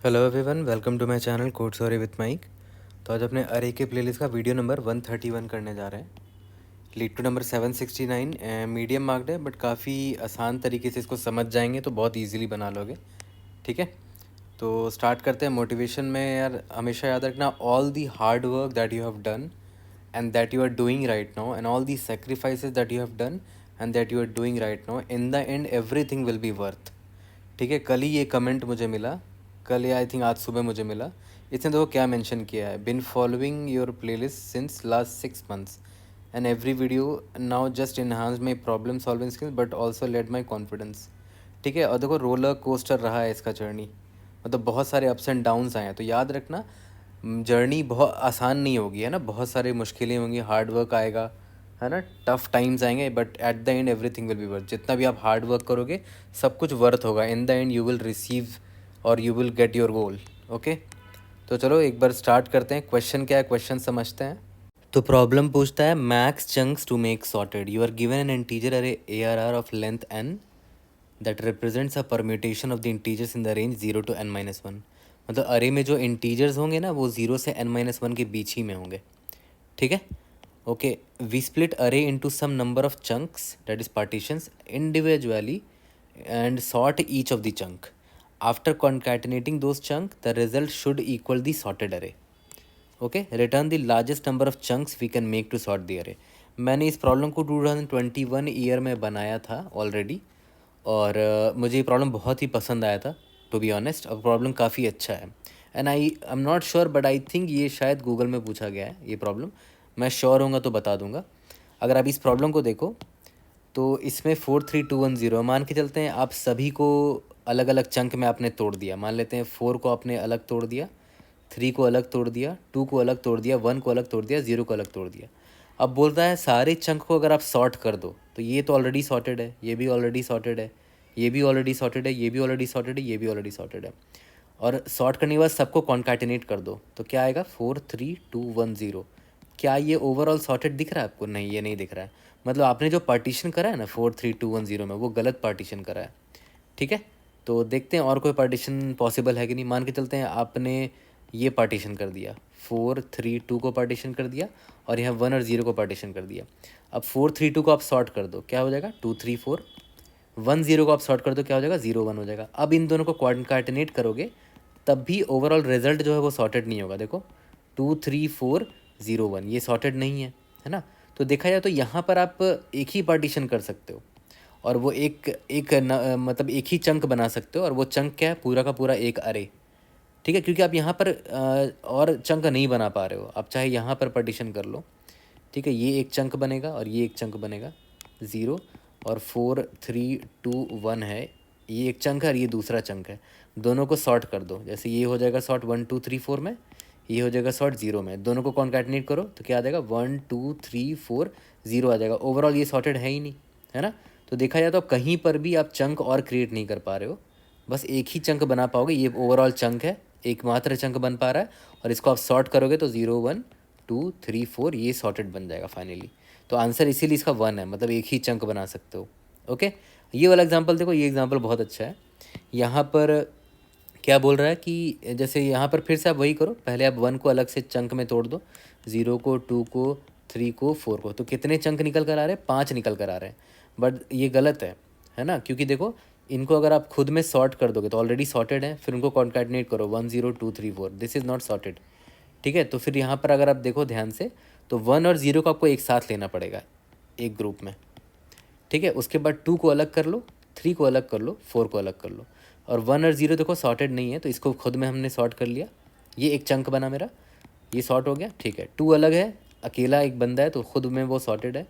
Hello everyone, welcome to my channel code story with Mike. तो आज अपने अरे के प्लेलिस्ट का वीडियो नंबर 131 करने जा रहे हैं। Lead to number 769 medium marked है, बट काफ़ी आसान तरीके से इसको समझ जाएंगे तो बहुत इजीली बना लोगे। ठीक है, तो स्टार्ट करते हैं। मोटिवेशन में यार हमेशा याद रखना, all the hard work that you have done and that you are doing right now and all the sacrifices that you have done and that you are doing right now, in the end everything will be worth. ठीक है, कल ही ये comment मुझे मिला, कल या I think आज सुबह मुझे मिला। इसने देखो क्या मेंशन किया है, been following your playlist since last 6 months and every video now just enhance my problem solving skills but also let my confidence. ठीक है, और देखो रोलर कोस्टर रहा है इसका जर्नी, मतलब बहुत सारे अप्स एंड डाउन्स आए हैं। तो याद रखना जर्नी बहुत आसान नहीं होगी, है ना, बहुत सारी मुश्किलें होंगी, हार्ड वर्क आएगा, है ना, टफ टाइम्स आएंगे, but at the end everything will be worth. जितना भी आप हार्ड वर्क करोगे सब कुछ वर्थ होगा। In the end you will receive और you will get your goal. Okay, तो चलो एक बार स्टार्ट करते हैं। क्वेश्चन क्या है, क्वेश्चन समझते हैं। तो प्रॉब्लम पूछता है max chunks to make sorted, you are given an integer array ARR of length n that represents a permutation of the integers in the range 0 to n-1। मतलब अरे में जो इंटीजर्स होंगे ना वो 0 से n-1 के बीच ही में होंगे। ठीक है, okay. We split array into some number of chunks that is partitions individually and sort each of the chunk. After concatenating those chunks, the result should equal the sorted array. Okay, return the largest number of chunks we can make to sort the array. मैंने इस problem को 2021 year में बनाया था already, और मुझे ये problem बहुत ही पसंद आया था टू बी ऑनेस्ट। अब प्रॉब्लम काफ़ी अच्छा है and I am not sure but I think ये शायद गूगल में पूछा गया है ये प्रॉब्लम। मैं श्योर होऊंगा तो बता दूंगा। अगर आप इस प्रॉब्लम को देखो तो इसमें 4 3 2 1 0 मान के चलते हैं। आप सभी को अलग अलग चंक में आपने तोड़ दिया। मान लेते हैं 4 को आपने अलग तोड़ दिया, 3 को अलग तोड़ दिया, 2 को अलग तोड़ दिया, 1 को अलग तोड़ दिया, 0 को अलग तोड़ दिया। अब बोलता है सारे चंक को अगर आप सॉर्ट कर दो तो ये तो ऑलरेडी सॉर्टेड है, ये भी ऑलरेडी सॉर्टेड है, ये भी ऑलरेडी सॉर्टेड है, ये भी ऑलरेडी सॉर्टेड है, ये भी ऑलरेडी सॉर्टेड है। और सॉर्ट करने के बाद सबको कॉन्कैटिनेट कर दो तो क्या आएगा 4 3 2 1 0। क्या ये ओवरऑल सॉर्टेड दिख रहा है आपको? नहीं, ये नहीं दिख रहा है। मतलब आपने जो पार्टीशन करा है ना 4 3 2 1 0 में, वो गलत पार्टीशन करा है। ठीक है, तो देखते हैं और कोई पार्टीशन पॉसिबल है कि नहीं। मान के चलते हैं आपने ये पार्टीशन कर दिया, 4 3 2 को पार्टीशन कर दिया और यहाँ 1 और 0 को पार्टीशन कर दिया। अब 4 3 2 को आप सॉर्ट कर दो, क्या हो जाएगा 2 3 4। 1 0 को आप सॉर्ट कर दो, क्या हो जाएगा 0 1 हो जाएगा। अब इन दोनों को कॉन्कैटिनेट करोगे तब भी ओवरऑल रिजल्ट जो है वो सॉर्टेड नहीं होगा। देखो 2 3 4 0 1 ये सॉर्टेड नहीं है ना। तो देखा जाए तो यहाँ पर आप एक ही पार्टीशन कर सकते हो और वो मतलब एक ही चंक बना सकते हो, और वो चंक क्या है, पूरा का पूरा एक अरे। ठीक है, क्योंकि आप यहाँ पर और चंक नहीं बना पा रहे हो। आप चाहे यहाँ पर पार्टीशन कर लो, ठीक है, ये एक चंक बनेगा और ये एक चंक बनेगा 0 और 4 3 2 1 है, ये एक चंक है और ये दूसरा चंक है। दोनों को सॉर्ट कर दो, जैसे ये हो जाएगा सॉर्ट 1 2 3 4 में, ये हो जाएगा सॉर्ट 0 में। दोनों को कॉन्कैटिनेट करो तो क्या आ जाएगा 1 2 3 4 0 आ जाएगा। ओवरऑल ये सॉर्टेड है ही नहीं, है ना। तो देखा जाए तो कहीं पर भी आप चंक और क्रिएट नहीं कर पा रहे हो, बस एक ही चंक बना पाओगे। ये ओवरऑल चंक है, एकमात्र चंक बन पा रहा है, और इसको आप सॉर्ट करोगे तो 0 1 2 3 4 ये सॉर्टेड बन जाएगा फाइनली। तो आंसर इसीलिए इसका 1 है, मतलब एक ही चंक बना सकते हो। ओके, ये वाला एग्जांपल देखो, ये एग्जांपल बहुत अच्छा है। यहाँ पर क्या बोल रहा है कि जैसे यहाँ पर फिर से आप वही करो, पहले आप 1 को अलग से चंक में तोड़ दो, 0 को 2 को 3 को 4 को। तो कितने चंक निकल कर आ रहे हैं? 5 निकल कर आ रहे हैं। बट ये गलत है ना, क्योंकि देखो इनको अगर आप खुद में सॉर्ट कर दोगे तो ऑलरेडी सॉर्टेड है, फिर उनको कॉन्कैटिनेट करो 1 0 2 3 4, दिस इज़ नॉट सॉर्टेड। ठीक है, तो फिर यहाँ पर अगर आप देखो ध्यान से तो 1 और 0 को आपको एक साथ लेना पड़ेगा एक ग्रुप में। ठीक है, उसके बाद 2 को अलग कर लो, 3 को अलग कर लो, 4 को अलग कर लो, और 1 और 0 देखो सॉर्टेड नहीं है तो इसको खुद में हमने सॉर्ट कर लिया। ये एक चंक बना मेरा, ये सॉर्ट हो गया। ठीक है, 2 अलग है, अकेला एक बंदा है तो खुद में वो सॉर्टेड है।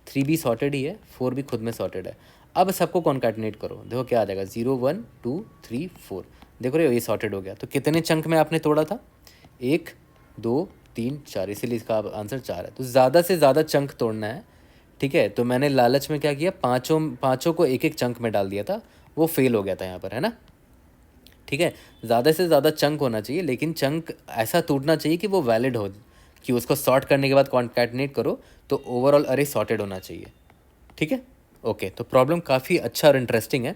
3 भी सॉर्टेड ही है, 4 भी खुद में सॉर्टेड है। अब सबको कॉन्कैटिनेट करो, देखो क्या आ जाएगा 0 1 2 3 4। देखो रे ये सॉर्टेड हो गया। तो कितने चंक में आपने तोड़ा था? 1 2 3 4, इसीलिए इसका आंसर 4 है। तो ज़्यादा से ज़्यादा चंक तोड़ना है। ठीक है, तो मैंने लालच में क्या किया, पाँचों को एक एक चंक में डाल दिया था, वो फेल हो गया था यहाँ पर, है ना। ठीक है, ज़्यादा से ज़्यादा चंक होना चाहिए, लेकिन चंक ऐसा टूटना चाहिए कि वो वैलिड हो, कि उसको सॉर्ट करने के बाद कॉन्कैटिनेट करो तो ओवरऑल अरे सॉर्टेड होना चाहिए। ठीक है, ओके। तो प्रॉब्लम काफ़ी अच्छा और इंटरेस्टिंग है।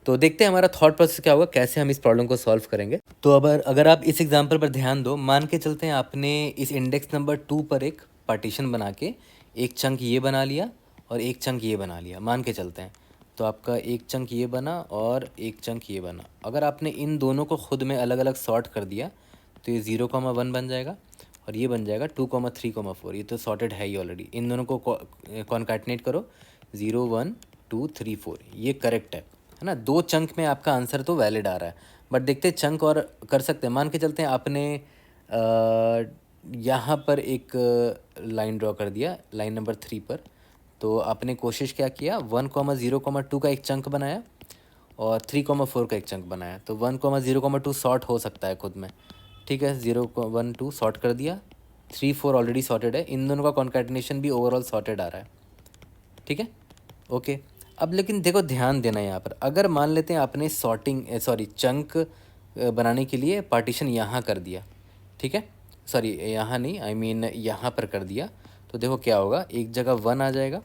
तो देखते हैं हमारा थॉट प्रोसेस क्या होगा, कैसे हम इस प्रॉब्लम को सॉल्व करेंगे। तो अब अगर आप इस एग्जांपल पर ध्यान दो, मान के चलते हैं आपने इस इंडेक्स नंबर 2 पर एक पार्टीशन बना के एक चंक ये बना लिया और एक चंक ये बना लिया, मान के चलते हैं। तो आपका एक चंक ये बना और एक चंक ये बना। अगर आपने इन दोनों को खुद में अलग अलग सॉर्ट कर दिया तो ये 0,1 बन जाएगा और ये बन जाएगा 2,3,4। ये तो सॉर्टेड है ही ऑलरेडी। इन दोनों को कॉन्कैटिनेट करो, 0 1 2 3 4, ये करेक्ट है ना। 2 चंक में आपका आंसर तो वैलिड आ रहा है, बट देखते हैं चंक और कर सकते हैं। मान के चलते हैं आपने यहाँ पर एक लाइन ड्रॉ कर दिया, लाइन नंबर 3 पर। तो आपने कोशिश क्या किया, 1,0,2 का एक चंक बनाया और 3,4 का एक चंक बनाया। तो 1,0,2 सॉर्ट हो सकता है खुद में, ठीक है। 0,1 2 सॉर्ट कर दिया, 3 4 ऑलरेडी सॉर्टेड है। इन दोनों का कॉन्कैटिनेशन भी ओवरऑल सॉर्टेड आ रहा है, ठीक है, ओके। अब लेकिन देखो ध्यान देना यहाँ पर, अगर मान लेते हैं आपने चंक बनाने के लिए पार्टीशन यहाँ कर दिया, ठीक है, सॉरी यहाँ नहीं, आई मीन यहाँ पर कर दिया। तो देखो क्या होगा, एक जगह 1 आ जाएगा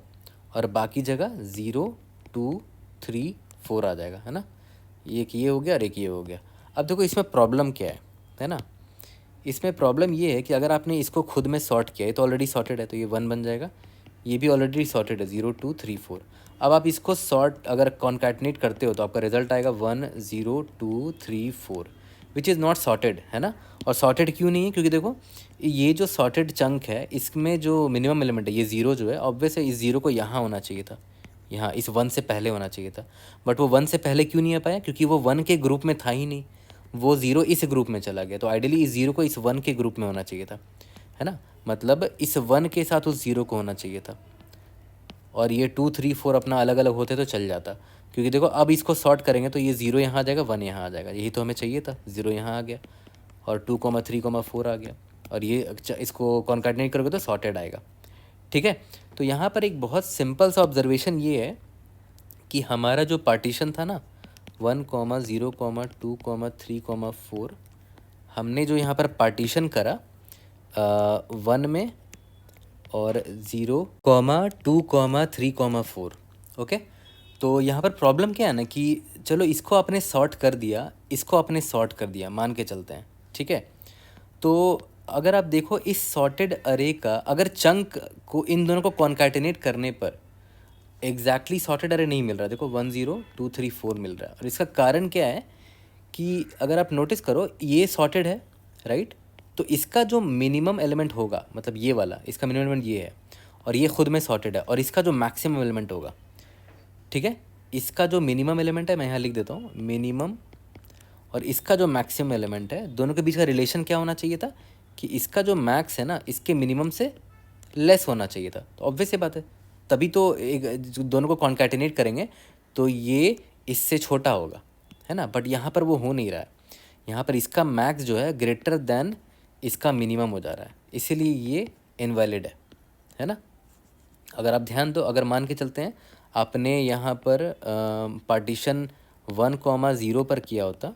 और बाकी जगह 0 2 3 4 आ जाएगा, है ना। एक ये हो गया और एक ये हो गया। अब देखो इसमें प्रॉब्लम क्या है ना। इसमें प्रॉब्लम ये है कि अगर आपने इसको खुद में सॉर्ट किया है तो ऑलरेडी सॉर्टेड है, तो ये 1 बन जाएगा। ये भी ऑलरेडी सॉर्टेड है, 0 2 3 4। अब आप इसको सॉर्ट अगर कॉन्कैटिनेट करते हो तो आपका रिजल्ट आएगा 1 0 2 3 4, विच इज़ नॉट सॉर्टेड, है ना। और सॉर्टेड क्यों नहीं है, क्योंकि देखो ये जो सॉर्टेड चंक है इसमें जो मिनिमम एलिमेंट है ये 0 जो है, ऑब्वियस है इस 0 को यहाँ होना चाहिए था, यहाँ इस 1 से पहले होना चाहिए था। बट वो 1 से पहले क्यों नहीं आ पाया, क्योंकि वो 1 के ग्रुप में था ही नहीं, वो 0 इस ग्रुप में चला गया। तो आइडियली इस 0 को इस 1 के ग्रुप में होना चाहिए था, है ना। मतलब इस 1 के साथ उस 0 को होना चाहिए था, और ये 2 3 4 अपना अलग अलग होते तो चल जाता। क्योंकि देखो अब इसको सॉर्ट करेंगे तो ये 0 यहाँ आ जाएगा, 1 यहाँ आ जाएगा, यही तो हमें चाहिए था। 0 यहाँ आ गया और 2,3,4 आ गया, और ये इसको कॉन्कैटिनेट करोगे तो सॉर्टेड आएगा, ठीक है। तो यहाँ पर एक बहुत सिंपल सा ऑब्जर्वेशन ये है कि हमारा जो पार्टीशन था ना 1,0,2,3,4, हमने जो यहाँ पर पार्टीशन करा 1 में और 0,2,3,4, ओके। तो यहाँ पर प्रॉब्लम क्या है ना कि चलो इसको आपने सॉर्ट कर दिया, इसको आपने सॉर्ट कर दिया, मान के चलते हैं, ठीक है। तो अगर आप देखो इस सॉर्टेड अरे का अगर चंक को इन दोनों को कॉन्कैटिनेट करने पर एग्जैक्टली सॉर्टेड अरे नहीं मिल रहा। देखो 1 0 2 3 4 मिल रहा है, और इसका कारण क्या है कि अगर आप नोटिस करो ये सॉर्टेड है, राइट। तो इसका जो मिनिमम एलिमेंट होगा, मतलब ये वाला इसका मिनिमम एलिमेंट ये है, और ये खुद में सॉर्टेड है, और इसका जो मैक्सिमम एलिमेंट होगा, ठीक है, इसका जो मिनिमम एलिमेंट है मैं यहाँ लिख देता हूँ मिनिमम, और इसका जो मैक्सिमम एलिमेंट है, दोनों के बीच का रिलेशन क्या होना चाहिए था कि इसका जो मैक्स है ना इसके मिनिमम से लेस होना चाहिए था। तो ऑब्वियस सी बात है, तभी तो एक दोनों को कॉन्कैटिनेट करेंगे तो ये इससे छोटा होगा, है ना। बट यहाँ पर वो हो नहीं रहा है, यहाँ पर इसका मैक्स जो है ग्रेटर देन इसका मिनिमम हो जा रहा है, इसीलिए ये इनवैलिड है ना। अगर आप ध्यान दो, अगर मान के चलते हैं आपने यहाँ पर पार्टीशन 1,0 पर किया होता,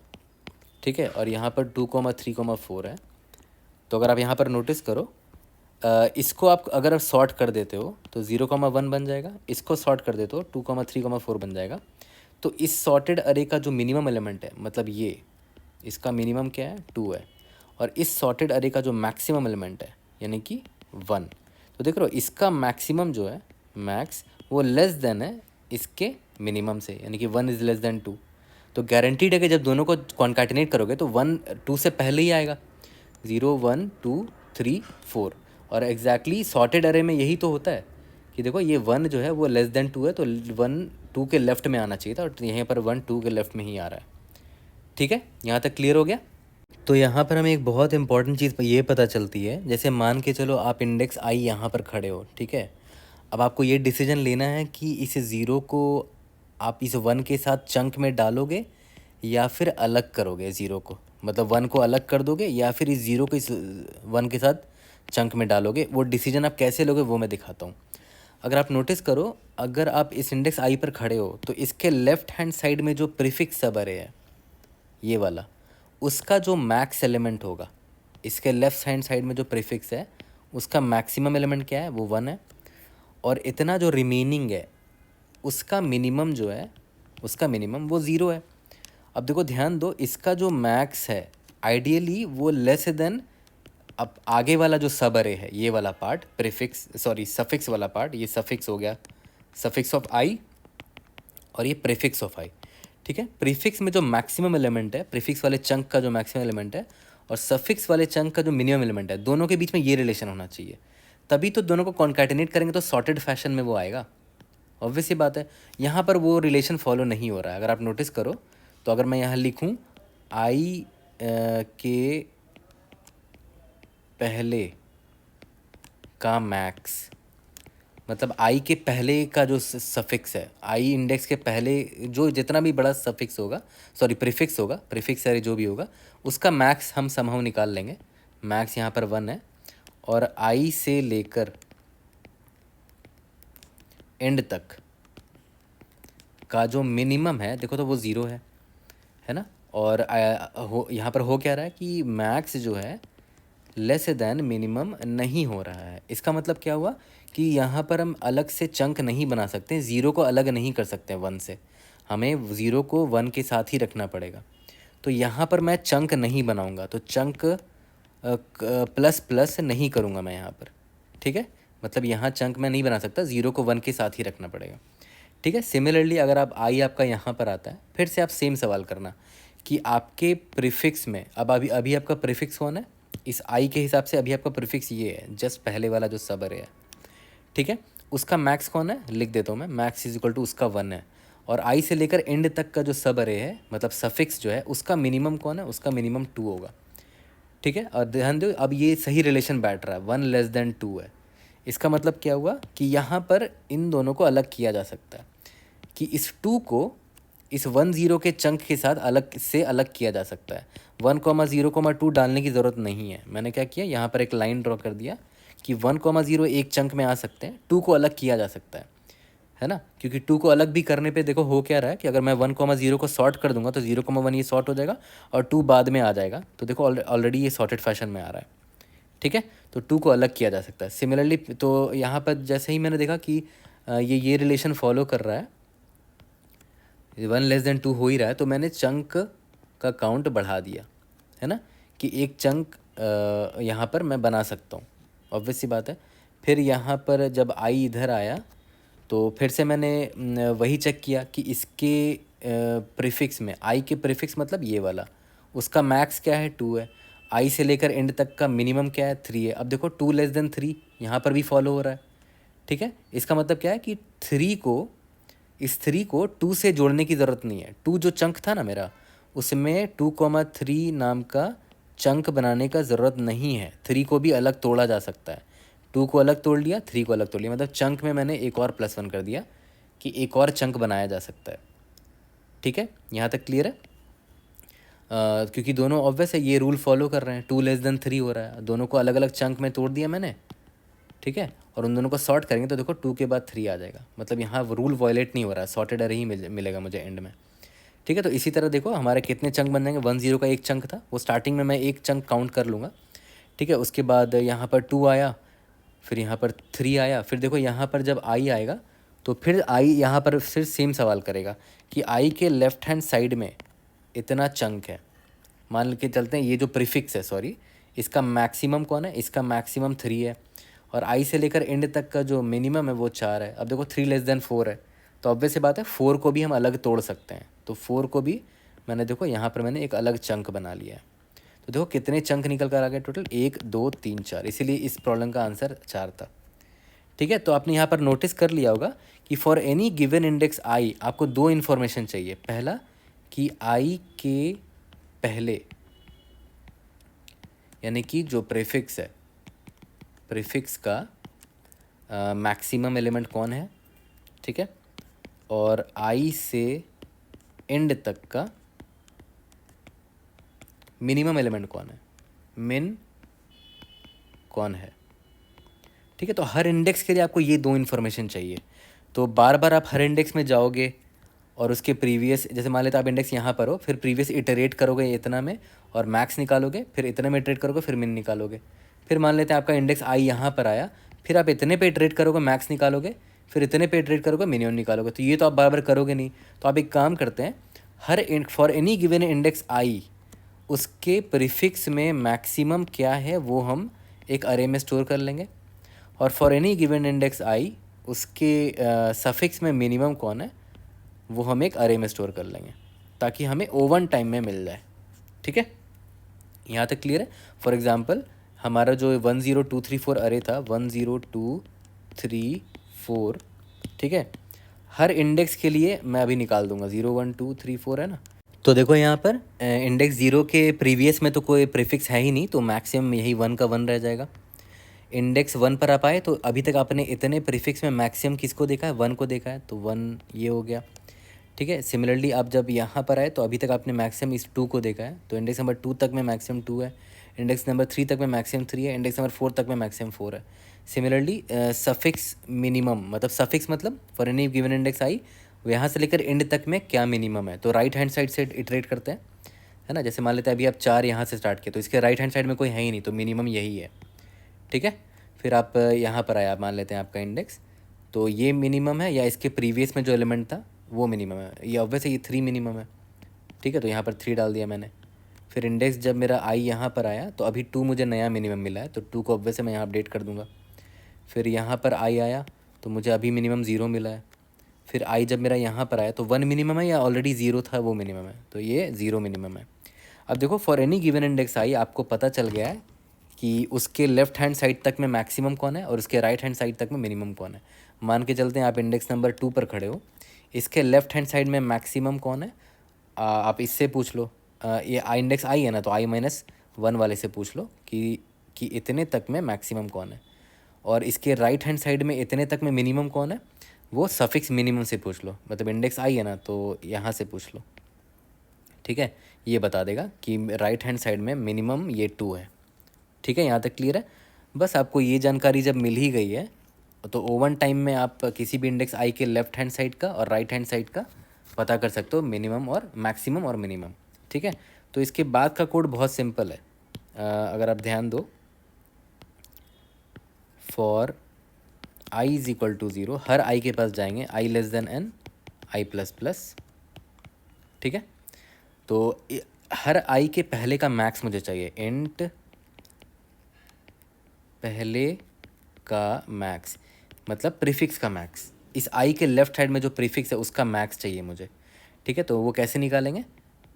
ठीक है, और यहाँ पर 2,3,4 है। तो अगर आप यहाँ पर नोटिस करो इसको आप अगर आप सॉर्ट कर देते हो तो 0,1 बन जाएगा, इसको सॉर्ट कर देते हो 2,3,4 बन जाएगा। तो इस सॉर्टेड अरे का जो मिनिमम एलिमेंट है, मतलब ये इसका मिनिमम क्या है 2 है, और इस सॉर्टेड अरे का जो मैक्सिमम एलिमेंट है यानी कि 1। तो देख रहे हो इसका मैक्सिमम जो है मैक्स वो लेस देन है इसके मिनिमम से, यानी कि 1 इज़ लेस देन 2। तो गारंटीड है कि जब दोनों को कॉन्कैटिनेट करोगे तो 1 2 से पहले ही आएगा, 0 1 2 3 4। और एग्जैक्टली सॉर्टेड अरे में यही तो होता है कि देखो ये 1 जो है वो लेस देन 2 है, तो 1 2 के लेफ्ट में आना चाहिए था, और यहाँ पर 1 2 के लेफ्ट में ही आ रहा है, ठीक है। यहाँ तक क्लियर हो गया। तो यहाँ पर हमें एक बहुत इंपॉर्टेंट चीज़ ये पता चलती है, जैसे मान के चलो आप इंडेक्स आई यहाँ पर खड़े हो, ठीक है। अब आपको ये डिसीजन लेना है कि इस 0 को आप इस 1 के साथ चंक में डालोगे या फिर अलग करोगे 0 को, मतलब 1 को अलग कर दोगे या फिर इस 0 को इस 1 के साथ चंक में डालोगे। वो डिसीजन आप कैसे लोगे वो मैं दिखाता हूँ। अगर आप नोटिस करो, अगर आप इस इंडेक्स आई पर खड़े हो तो इसके लेफ्ट हैंड साइड में जो प्रीफिक्स सब अरे है ये वाला, उसका जो मैक्स एलिमेंट होगा, इसके लेफ्ट हैंड साइड में जो प्रीफिक्स है उसका मैक्सिमम एलिमेंट क्या है वो 1 है, और इतना जो रिमेनिंग है उसका मिनिमम जो है उसका मिनिमम वो 0 है। अब देखो ध्यान दो, इसका जो मैक्स है आइडियली वो लेस देन, अब आगे वाला जो सब अरे है ये वाला पार्ट, प्रीफिक्स सॉरी सफिक्स वाला पार्ट, ये सफिक्स हो गया, सफिक्स ऑफ आई और ये प्रीफिक्स ऑफ आई। ठीक है, प्रीफिक्स में जो मैक्सिमम एलिमेंट है, प्रीफिक्स वाले चंक का जो मैक्सिमम एलिमेंट है और सफिक्स वाले चंक का जो मिनिमम एलिमेंट है, दोनों के बीच में ये रिलेशन होना चाहिए, तभी तो दोनों को कॉन्कैटिनेट करेंगे तो सॉर्टेड फैशन में वो आएगा। ऑब्वियस ही बात है, यहाँ पर वो रिलेशन फॉलो नहीं हो रहा है। अगर आप नोटिस करो तो अगर मैं यहाँ लिखूँ आई के पहले का मैक्स, मतलब आई के पहले का जो सफिक्स है, आई इंडेक्स के पहले जो जितना भी बड़ा सफिक्स होगा, सॉरी प्रीफिक्स होगा, प्रीफिक्स है जो भी होगा, उसका मैक्स हम समहाउ निकाल लेंगे। मैक्स यहाँ पर 1 है और आई से लेकर एंड तक का जो मिनिमम है देखो तो वो 0 है ना। और यहाँ पर हो क्या रहा है कि मैक्स जो है लेस देन मिनिमम नहीं हो रहा है। इसका मतलब क्या हुआ कि यहाँ पर हम अलग से चंक नहीं बना सकते, 0 को अलग नहीं कर सकते 1 से, हमें 0 को 1 के साथ ही रखना पड़ेगा। तो यहाँ पर मैं चंक नहीं बनाऊँगा, तो चंक प्लस प्लस नहीं करूँगा मैं यहाँ पर। ठीक है, मतलब यहाँ चंक मैं नहीं बना सकता, 0 को 1 के साथ ही रखना पड़ेगा। ठीक है, सिमिलरली अगर आप आई आपका यहाँ पर आता है, फिर से आप सेम सवाल करना कि आपके प्रीफिक्स में अब अभी आपका प्रीफिक्स कौन है, इस आई के हिसाब से अभी आपका प्रीफिक्स ये है, जस्ट पहले वाला जो सब अरे है। ठीक है, उसका मैक्स कौन है, लिख देता हूँ मैं, मैक्स इज इक्वल टू उसका 1 है। और आई से लेकर एंड तक का जो सब अरे है, मतलब सफिक्स जो है, उसका मिनिमम कौन है, उसका मिनिमम 2 होगा। ठीक है, और ध्यान दो अब ये सही रिलेशन बैठ रहा है, 1 लेस देन 2 है। इसका मतलब क्या हुआ कि यहाँ पर इन दोनों को अलग किया जा सकता है, कि इस 2 को इस 1 0 के चंक के साथ अलग किया जा सकता है। 1 0 2 डालने की ज़रूरत नहीं है। मैंने क्या किया, यहाँ पर एक लाइन ड्रॉ कर दिया कि 1 0 एक चंक में आ सकते हैं, 2 को अलग किया जा सकता है ना। क्योंकि 2 को अलग भी करने पे देखो हो क्या रहा है कि अगर मैं 1 0 को सॉर्ट कर दूंगा तो 0 1 ये सॉर्ट हो जाएगा और 2 बाद में आ जाएगा, तो देखो ऑलरेडी ये सॉर्टेड फैशन में आ रहा है। ठीक है, तो 2 को अलग किया जा सकता है। सिमिलरली तो यहाँ पर जैसे ही मैंने देखा कि ये रिलेशन फॉलो कर रहा है, 1 लेस देन 2 हो ही रहा है, तो मैंने चंक का काउंट बढ़ा दिया, है ना, कि एक चंक यहाँ पर मैं बना सकता हूँ, ऑब्वियस सी बात है। फिर यहाँ पर जब आई इधर आया तो फिर से मैंने वही चेक किया कि इसके प्रीफिक्स में, आई के प्रीफिक्स मतलब ये वाला, उसका मैक्स क्या है, 2 है। आई से लेकर एंड तक का मिनिमम क्या है, 3 है। अब देखो 2 लेस देन 3 यहाँ पर भी फॉलो हो रहा है। ठीक है, इसका मतलब क्या है कि 3 को, इस 3 को 2 से जोड़ने की ज़रूरत नहीं है। 2 जो चंक था ना मेरा, उसमें 2,3 नाम का चंक बनाने का ज़रूरत नहीं है। 3 को भी अलग तोड़ा जा सकता है, 2 को अलग तोड़ लिया, 3 को अलग तोड़ लिया, मतलब चंक में मैंने एक और +1 कर दिया कि एक और चंक बनाया जा सकता है। ठीक है, यहाँ तक क्लियर है। क्योंकि दोनों ऑब्वियस है, ये रूल फॉलो कर रहे हैं, 2 लेस देन 3 हो रहा है, दोनों को अलग अलग चंक में तोड़ दिया मैंने। ठीक है, और उन दोनों को सॉर्ट करेंगे तो देखो 2 के बाद 3 आ जाएगा, मतलब यहाँ रूल वायलेट नहीं हो रहा है, सॉर्टेड अरे ही मिलेगा मुझे एंड में। ठीक है, तो इसी तरह देखो हमारे कितने चंक बन जाएंगे, 1 0 का एक चंक था, वो स्टार्टिंग में मैं एक चंक काउंट कर लूँगा। ठीक है, उसके बाद यहाँ पर 2 आया, फिर यहाँ पर 3 आया, फिर देखो यहाँ पर जब आई आएगा तो फिर आई यहाँ पर फिर सेम सवाल करेगा कि आई के लेफ्ट हैंड साइड में इतना चंक है, मान के चलते हैं ये जो प्रीफिक्स है, सॉरी, इसका मैक्सिमम कौन है, इसका मैक्सिमम 3 है, और आई से लेकर एंड तक का जो मिनिमम है वो 4 है। अब देखो 3 लेस देन 4 है, तो ऑब्वियस सी बात है 4 को भी हम अलग तोड़ सकते हैं, तो 4 को भी मैंने देखो यहाँ पर मैंने एक अलग चंक बना लिया है। तो देखो कितने चंक निकल कर आ गए टोटल, 1 2 3 4, इसीलिए इस प्रॉब्लम का आंसर 4 था। ठीक है, तो आपने यहाँ पर नोटिस कर लिया होगा कि फॉर एनी गिवन इंडेक्स आई आपको 2 इन्फॉर्मेशन चाहिए। पहला कि आई के पहले, यानी कि जो प्रीफिक्स है, प्रीफिक्स का मैक्सिमम एलिमेंट कौन है। ठीक है, और आई से एंड तक का मिनिमम एलिमेंट कौन है, मिन कौन है। ठीक है, तो हर इंडेक्स के लिए आपको ये 2 इन्फॉर्मेशन चाहिए। तो बार बार आप हर इंडेक्स में जाओगे और उसके प्रीवियस, जैसे मान लेते आप इंडेक्स यहाँ पर हो, फिर प्रीवियस इटरेट करोगे इतना में और मैक्स निकालोगे, फिर इतने में इटरेट करोगे, फिर मिन निकालोगे। फिर मान लेते हैं आपका इंडेक्स आई यहाँ पर आया, फिर आप इतने पे इटरेट करोगे, मैक्स निकालोगे, फिर इतने पे इटरेट करोगे, मिनिमम निकालोगे। तो ये तो आप बार बार करोगे नहीं, तो आप एक काम करते हैं, her for any given index आई उसके प्रीफिक्स में मैक्सिमम क्या है वो हम एक अरे में स्टोर कर लेंगे, और फॉर एनी गिवन इंडेक्स आई उसके सफिक्स में मिनिमम कौन है वो हम एक अरे में स्टोर कर लेंगे, ताकि हमें ओवन टाइम में मिल जाए। ठीक है, यहाँ तक क्लियर है। फॉर एग्जांपल हमारा जो 10234 अरे था, 10234, ठीक है, हर इंडेक्स के लिए मैं अभी निकाल दूंगा, 01234 है ना। तो देखो यहाँ पर इंडेक्स 0 के प्रीवियस में तो कोई प्रीफिक्स है ही नहीं, तो मैक्सिमम यही 1 का 1 रह जाएगा। इंडेक्स 1 पर आप आए तो अभी तक आपने इतने प्रीफिक्स में मैक्सिमम किसको देखा है, 1 को देखा है, तो 1 ये हो गया। ठीक है, सिमिलरली आप जब यहाँ पर आए तो अभी तक आपने मैक्सिमम इस 2 को देखा है, तो इंडेक्स नंबर 2 तक में मैक्सिमम 2 है, इंडेक्स नंबर 3 तक में मैक्सिमम 3 है, इंडेक्स नंबर 4 तक में मैक्सिमम 4 है। सिमिलरली सफिक्स मिनिमम, मतलब सफिक्स मतलब फॉर एनी गिवन इंडेक्स आई, यहाँ से लेकर एंड तक में क्या मिनिमम है, तो राइट हैंड साइड से इटरेट करते हैं, है ना। जैसे मान लेते हैं अभी आप 4 यहाँ से स्टार्ट किए, तो इसके राइट हैंड साइड में कोई है ही नहीं, तो मिनिमम यही है। ठीक है, फिर आप यहाँ पर आया, मान लेते हैं आपका इंडेक्स, तो ये मिनिमम है, या इसके प्रीवियस में जो एलिमेंट था वो मिनिमम है, ये ऑब्वियसली ये 3 मिनिमम है। ठीक है, तो यहाँ पर 3 डाल दिया मैंने। फिर इंडेक्स जब मेरा आई यहाँ पर आया तो अभी 2 मुझे नया मिनिमम मिला है, तो 2 को ऑब्वियसली मैं यहाँ अपडेट कर दूँगा। फिर यहाँ पर आई आया तो मुझे अभी मिनिमम 0 मिला है। फिर आई जब मेरा यहाँ पर आया तो 1 मिनिमम है, या ऑलरेडी 0 था वो मिनिमम है, तो ये 0 मिनिमम है। अब देखो फॉर एनी गिवन इंडेक्स आई आपको पता चल गया है कि उसके लेफ्ट हैंड साइड तक में मैक्सिमम कौन है और उसके राइट हैंड साइड तक में मिनिमम कौन है। मान के चलते हैं आप इंडेक्स नंबर 2 पर खड़े हो, इसके लेफ्ट हैंड साइड में मैक्सिमम कौन है, आप इससे पूछ लो, ये आई इंडेक्स आई है ना, तो i-1 वाले से पूछ लो कि इतने तक में मैक्सिमम कौन है, और इसके राइट हैंड साइड में इतने तक में मिनिमम कौन है वो सफिक्स मिनिमम से पूछ लो, मतलब इंडेक्स आई है ना तो यहाँ से पूछ लो। ठीक है, ये बता देगा कि राइट हैंड साइड में मिनिमम ये 2 है। ठीक है, यहाँ तक क्लियर है। बस आपको ये जानकारी जब मिल ही गई है तो ओवन टाइम में आप किसी भी इंडेक्स आई के लेफ्ट हैंड साइड का और राइट हैंड साइड का पता कर सकते हो, मिनिमम और मैक्सिमम और मिनिमम। ठीक है, तो इसके बाद का कोड बहुत सिंपल है, अगर आप ध्यान दो, for I is equal to 0, हर आई के पास जाएंगे, I less than N, I plus plus. ठीक है, तो हर आई के पहले का मैक्स मुझे चाहिए, इंट पहले का मैक्स मतलब प्रीफिक्स का मैक्स, इस आई के लेफ्ट साइड में जो प्रीफिक्स है उसका मैक्स चाहिए मुझे। ठीक है, तो वो कैसे निकालेंगे,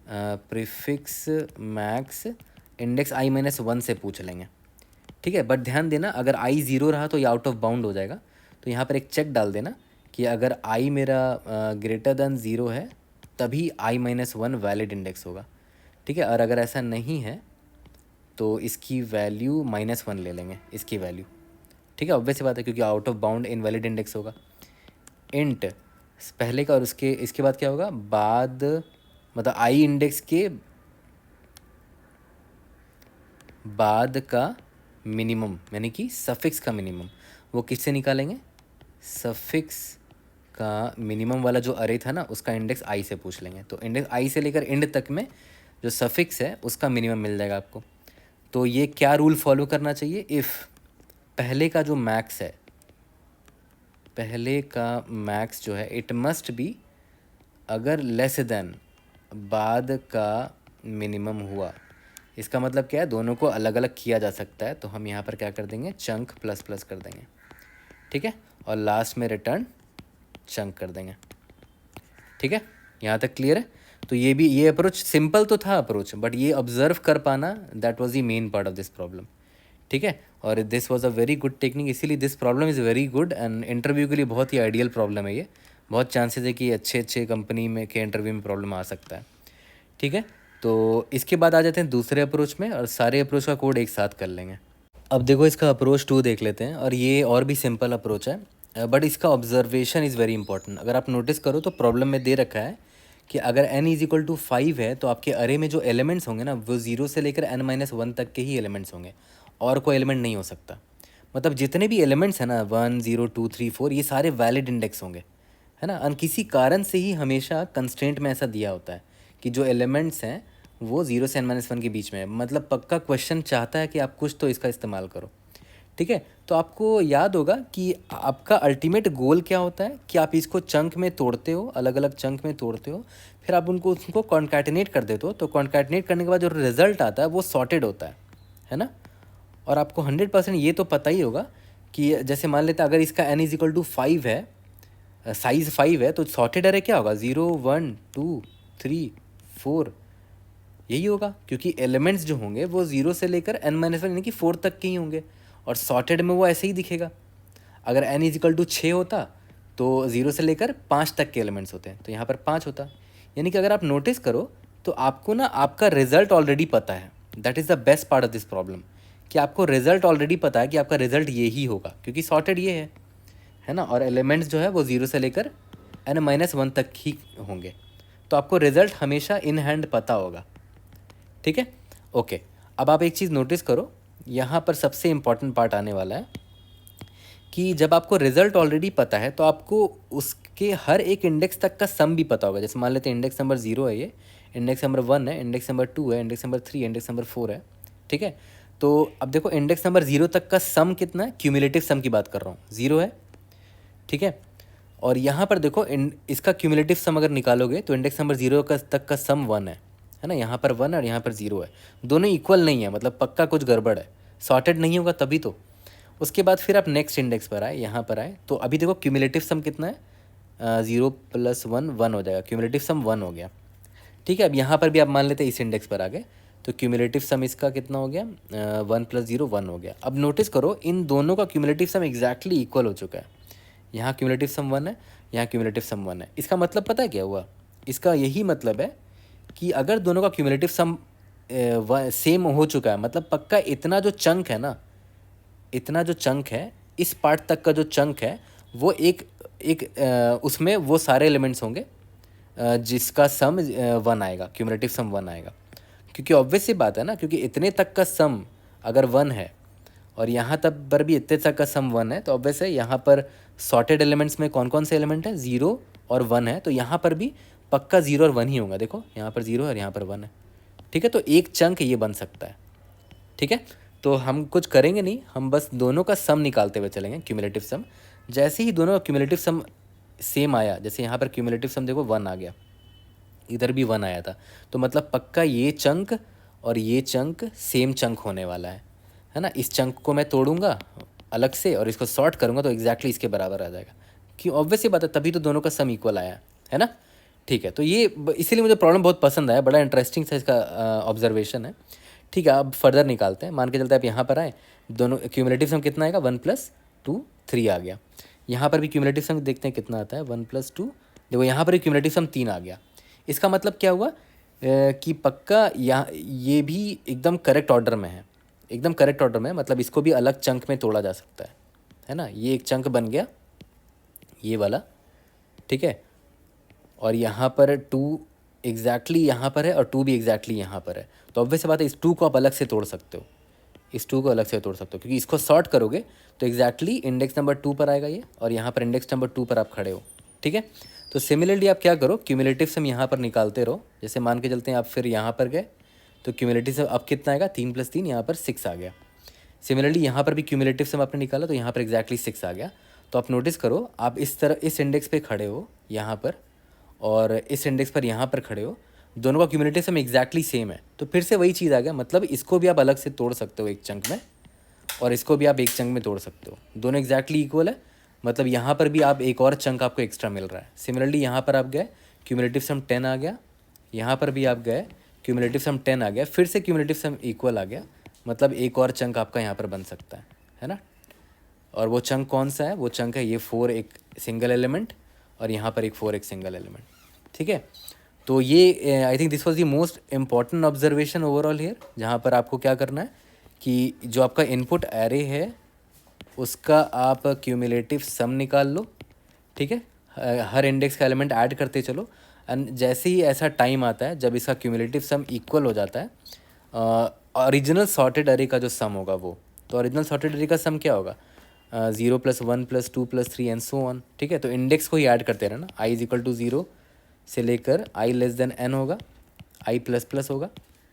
प्रीफिक्स मैक्स इंडेक्स i-1 से पूछ लेंगे। ठीक है, बट ध्यान देना अगर आई 0 रहा तो ये आउट ऑफ बाउंड हो जाएगा, तो यहाँ पर एक चेक डाल देना कि अगर आई मेरा ग्रेटर दैन 0 है तभी i-1 वैलिड इंडेक्स होगा। ठीक है, और अगर ऐसा नहीं है तो इसकी वैल्यू -1 ले लेंगे, इसकी वैल्यू। ठीक है, ऑब्वियस सी बात है क्योंकि out of bound invalid index होगा। इंट पहले का और उसके इसके बाद क्या होगा, बाद मतलब आई इंडेक्स के बाद का मिनिमम, यानी कि सफिक्स का मिनिमम, वो किससे निकालेंगे, सफिक्स का मिनिमम वाला जो अरे था ना उसका इंडेक्स आई से पूछ लेंगे। तो इंडेक्स आई से लेकर एंड तक में जो सफिक्स है उसका मिनिमम मिल जाएगा आपको। तो ये क्या रूल फॉलो करना चाहिए, इफ़ पहले का जो मैक्स है, पहले का मैक्स जो है इट मस्ट बी, अगर लेस देन बाद का मिनिमम हुआ, इसका मतलब क्या है, दोनों को अलग अलग किया जा सकता है, तो हम यहाँ पर क्या कर देंगे, चंक प्लस प्लस कर देंगे। ठीक है, और लास्ट में रिटर्न चंक कर देंगे। ठीक है, यहाँ तक क्लियर है। तो ये अप्रोच सिंपल तो था अप्रोच, बट ये ऑब्जर्व कर पाना that was the main part of this problem. ठीक है, और this was a very good technique, इसीलिए this problem is very good and interview के लिए बहुत ही आइडियल प्रॉब्लम है ये। बहुत चांसेस है कि अच्छे कंपनी में के इंटरव्यू में प्रॉब्लम आ सकता है। ठीक है, तो इसके बाद आ जाते हैं दूसरे अप्रोच में, और सारे अप्रोच का कोड एक साथ कर लेंगे। अब देखो इसका अप्रोच 2 देख लेते हैं, और ये और भी सिंपल अप्रोच है, बट इसका ऑब्जर्वेशन इज़ वेरी इंपॉर्टेंट। अगर आप नोटिस करो तो प्रॉब्लम में दे रखा है कि अगर n इज इक्वल टू 5 है तो आपके अरे में जो एलिमेंट्स होंगे ना वो 0 से लेकर n-1 तक के ही एलिमेंट्स होंगे, और कोई एलिमेंट नहीं हो सकता। मतलब जितने भी एलिमेंट्स हैं ना 1 0 2 3 4 ये सारे वैलिड इंडेक्स होंगे, है ना। और किसी कारण से ही हमेशा कंस्ट्रेंट में ऐसा दिया होता है कि जो एलिमेंट्स हैं वो 0 से n-1 के बीच में है, मतलब पक्का क्वेश्चन चाहता है कि आप कुछ तो इसका इस्तेमाल करो। ठीक है। तो आपको याद होगा कि आपका अल्टीमेट गोल क्या होता है कि आप इसको चंक में तोड़ते हो, अलग अलग चंक में तोड़ते हो, फिर आप उनको कॉन्कैटिनेट कर देते हो। तो कॉन्कैटिनेट करने के बाद जो रिजल्ट आता है वो सॉर्टेड होता है ना। और आपको 100% ये तो पता ही होगा कि जैसे मान लेते हैं अगर इसका n इज इक्वल टू 5 है, साइज़ 5 है, तो सॉर्टेड अरे क्या होगा 0 1 2 3 4, यही होगा, क्योंकि एलिमेंट्स जो होंगे वो 0 से लेकर n-1 यानी कि 4 तक के ही होंगे, और सॉर्टेड में वो ऐसे ही दिखेगा। अगर n इज इक्वल टू 6 होता तो 0 से लेकर 5 तक के एलिमेंट्स होते हैं, तो यहाँ पर 5 होता। यानी कि अगर आप नोटिस करो तो आपको ना आपका रिजल्ट ऑलरेडी पता है। That is the best part of this problem, कि आपको रिजल्ट ऑलरेडी पता है कि आपका रिजल्ट ये ही होगा, क्योंकि सॉर्टेड ये है ना। और एलिमेंट्स जो है वो 0 से लेकर n-1 तक ही होंगे, तो आपको रिजल्ट हमेशा इन हैंड पता होगा। ठीक है, ओके। अब आप एक चीज़ नोटिस करो, यहाँ पर सबसे इम्पॉर्टेंट पार्ट आने वाला है कि जब आपको रिजल्ट ऑलरेडी पता है तो आपको उसके हर एक इंडेक्स तक का सम भी पता होगा। जैसे मान लेते हैं इंडेक्स नंबर 0 है, ये इंडेक्स नंबर 1 है, इंडेक्स नंबर 2 है, इंडेक्स नंबर 3 है, इंडेक्स नंबर 4 है। ठीक है, तो अब देखो इंडेक्स नंबर 0 तक का सम कितना है, क्यूमुलेटिव सम की बात कर रहा हूँ, 0 है। ठीक है, और यहाँ पर देखो इसका क्यूमुलेटिव सम अगर निकालोगे तो इंडेक्स नंबर 0 तक का सम 1 है ना। यहाँ पर 1 और यहाँ पर 0 है, दोनों इक्वल नहीं है, मतलब पक्का कुछ गड़बड़ है, सॉर्टेड नहीं होगा तभी तो। उसके बाद फिर आप नेक्स्ट इंडेक्स पर आए, यहाँ पर आए, तो अभी देखो क्यूमुलेटिव सम कितना है, 0 + 1 1 हो जाएगा, क्यूमुलेटिव सम 1 हो गया। ठीक है, अब यहाँ पर भी आप मान लेते हैं इस इंडेक्स पर आ गए, तो क्यूमुलेटिव सम इसका कितना हो गया, 1 + 0 1 हो गया। अब नोटिस करो इन दोनों का क्यूमुलेटिव सम एग्जैक्टली इक्वल हो चुका है। यहाँ क्यूमुलेटिव सम 1 है, यहाँ क्यूमुलेटिव सम 1 है। इसका मतलब पता है क्या हुआ, इसका यही मतलब है कि अगर दोनों का क्यूमुलेटिव सम सेम हो चुका है, मतलब पक्का इतना जो चंक है ना, इतना जो चंक है, इस पार्ट तक का जो चंक है वो उसमें वो सारे एलिमेंट्स होंगे जिसका सम 1 आएगा, क्यूमुलेटिव सम 1 आएगा। क्योंकि ऑब्वियस सी बात है ना, क्योंकि इतने तक का सम अगर 1 है और यहाँ तक पर भी इतने तक का सम 1 है, तो ऑब्वियस है यहाँ पर सॉर्टेड एलिमेंट्स में कौन कौन से एलिमेंट है, 0 और 1 है, तो यहाँ पर भी पक्का 0 और 1 ही होगा। देखो यहाँ पर 0 है और यहाँ पर 1 है। ठीक है, तो एक चंक ये बन सकता है। ठीक है, तो हम कुछ करेंगे नहीं, हम बस दोनों का सम निकालते हुए चलेंगे, क्यूमुलेटिव सम। जैसे ही दोनों का क्यूमुलेटिव सम सेम आया, जैसे यहाँ पर क्यूमुलेटिव सम देखो 1 आ गया, इधर भी 1 आया था, तो मतलब पक्का ये चंक और ये चंक सेम चंक होने वाला है ना। इस चंक को मैं तोड़ूंगा अलग से और इसको सॉर्ट करूंगा तो एग्जैक्टली इसके बराबर आ जाएगा, कि ऑब्वियसली बात है, तभी तो दोनों का सम इक्वल आया है ना। ठीक है, तो ये इसीलिए मुझे प्रॉब्लम बहुत पसंद आया, बड़ा इंटरेस्टिंग सा इसका ऑब्जर्वेशन है। ठीक है, अब फर्दर निकालते हैं। मान के चलते आप यहाँ पर आए, दोनों क्यूमुलेटिव सम कितना आएगा, 1 + 2 3 आ गया। यहाँ पर भी क्यूमुलेटिव सम देखते हैं कितना आता है, 1 + 2, देखो यहाँ पर भी क्यूमुलेटिव सम 3 आ गया। इसका मतलब क्या हुआ कि पक्का यहाँ ये भी एकदम करेक्ट ऑर्डर में है, एकदम करेक्ट ऑर्डर में है, मतलब इसको भी अलग चंक में तोड़ा जा सकता है ना। ये एक चंक बन गया ये वाला, ठीक है, और यहाँ पर 2 एग्जैक्टली यहाँ पर है और 2 भी एग्जैक्टली यहाँ पर है, तो ऑब्वियस बात है इस 2 को आप अलग से तोड़ सकते हो, इस 2 को अलग से तोड़ सकते हो, क्योंकि इसको सॉर्ट करोगे तो एग्जैक्टली इंडेक्स नंबर 2 पर आएगा ये, और यहाँ पर इंडेक्स नंबर 2 पर आप खड़े हो। ठीक है, तो सिमिलरली आप क्या करो, क्यूमुलेटिव सम यहाँ पर निकालते रहो। जैसे मान के चलते हैं आप फिर यहाँ पर गए, तो क्यूमुलेटिव सम अब कितना आएगा, 3 + 3, यहाँ पर 6 आ गया। सिमिलरली यहाँ पर भी क्यूमुलेटिव सम आपने निकाला तो यहाँ पर एग्जैक्टली 6 आ गया। तो आप नोटिस करो, आप इस तरह इस इंडेक्स पे खड़े हो यहाँ पर, और इस इंडेक्स पर यहाँ पर खड़े हो, दोनों का क्यूमुलेटिव सम एग्जैक्टली सेम है, तो फिर से वही चीज़ आ गया, मतलब इसको भी आप अलग से तोड़ सकते हो एक चंक में, और इसको भी आप एक चंक में तोड़ सकते हो, दोनों एग्जैक्टली इक्वल है, मतलब यहाँ पर भी आप एक और चंक आपको एक्स्ट्रा मिल रहा है। सिमिलरली यहाँ पर आप गए, क्यूमुलेटिव सम 10 आ गया, यहाँ पर भी आप गए, क्यूमुलेटिव सम 10 आ गया, फिर से क्यूमुलेटिव सम इक्वल आ गया, मतलब एक और चंक आपका यहाँ पर बन सकता है ना। और वो चंक कौन सा है, वो चंक है ये 4 एक सिंगल एलिमेंट, और यहाँ पर एक 4 एक सिंगल एलिमेंट। ठीक है, तो ये I think this was the most important observation overall here, जहाँ पर आपको क्या करना है कि जो आपका इनपुट एरे है उसका आप क्यूमुलेटिव सम निकाल लो। ठीक है, हर इंडेक्स का एलिमेंट ऐड करते चलो, एंड जैसे ही ऐसा टाइम आता है जब इसका क्यूमुलेटिव सम इक्वल हो जाता है ओरिजिनल सॉर्टेड अरे का जो सम होगा वो, तो ओरिजिनल सॉर्टेड अरे का सम क्या होगा, 0 + 1 + 2 + 3 एंड सो ऑन। ठीक है, तो इंडेक्स को ही ऐड करते रहना, i = 0 से लेकर i n होगा, i++ होगा,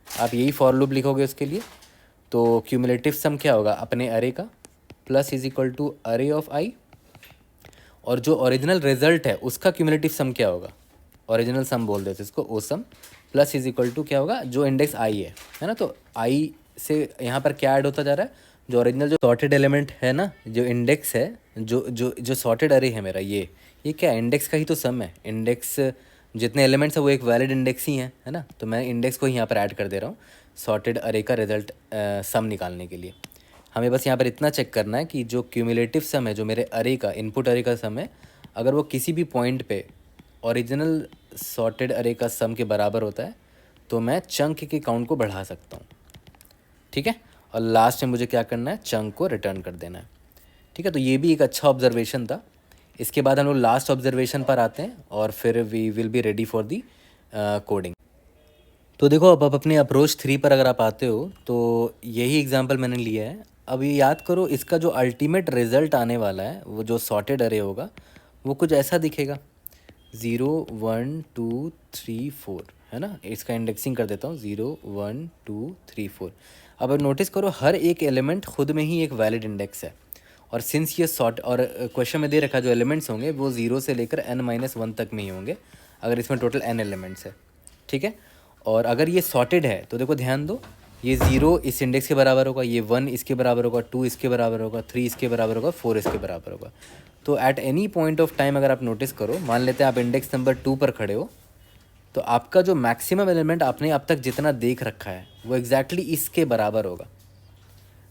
आप यही फॉर लूप लिखोगे उसके लिए। तो क्यूमुलेटिव सम क्या होगा अपने अरे का, प्लस इज इक्वल टू अरे ऑफ आई, और जो ओरिजिनल रिजल्ट है उसका क्यूमुलेटिव सम क्या होगा, ओरिजिनल सम बोल देते इसको, ओ सम, प्लस इज इक्वल टू क्या होगा, जो इंडेक्स आई है ना। तो आई से यहाँ पर क्या ऐड होता जा रहा है, जो ओरिजिनल जो सॉर्टेड एलिमेंट है ना, जो इंडेक्स है, जो जो जो सॉर्टेड अरे है मेरा, ये क्या इंडेक्स का ही तो सम है। इंडेक्स जितने एलिमेंट्स है वो एक वैलिड इंडेक्स ही है ना। तो मैं इंडेक्स को ही यहाँ पर ऐड कर दे रहा हूँ सॉर्टेड अरे का रिजल्ट सम निकालने के लिए। हमें बस यहाँ पर इतना चेक करना है कि जो क्यूमुलेटिव सम है, जो मेरे अरे का इनपुट अरे का सम है, अगर वो किसी भी पॉइंट पे ओरिजिनल सॉर्टेड अरे का सम के बराबर होता है तो मैं चंक के काउंट को बढ़ा सकता हूँ, ठीक है। और लास्ट में मुझे क्या करना है, चंक को रिटर्न कर देना है, ठीक है। तो ये भी एक अच्छा ऑब्जर्वेशन था। इसके बाद हम लोग लास्ट ऑब्जर्वेशन पर आते हैं और फिर we will be ready for the coding. तो देखो अब अपने अप्रोच 3 पर अगर आप आते हो तो यही एग्जांपल मैंने लिया है। अब ये याद करो, इसका जो अल्टीमेट रिजल्ट आने वाला है वो जो सॉर्टेड अरे होगा वो कुछ ऐसा दिखेगा, 0 1 2 3 4, है ना। इसका इंडेक्सिंग कर देता हूँ, 0 1 2 3 4। अब नोटिस करो हर एक एलिमेंट खुद में ही एक वैलिड इंडेक्स है, और सिंस ये सॉर्ट और क्वेश्चन में दे रखा जो एलिमेंट्स होंगे वो 0 से लेकर n-1 तक में ही होंगे, अगर इसमें टोटल n एलिमेंट्स है, ठीक है। और अगर ये सॉर्टेड है तो देखो ध्यान दो, ये 0 इस इंडेक्स के बराबर होगा, ये 1 इसके बराबर होगा, 2 इसके बराबर होगा, 3 इसके बराबर होगा, 4 इसके बराबर होगा। तो eight any point of time अगर आप नोटिस करो, मान लेते हैं आप इंडेक्स नंबर 2 पर खड़े हो, तो आपका जो मैक्सिमम एलिमेंट आपने अब तक जितना देख रखा है वो एग्जैक्टली इसके बराबर होगा,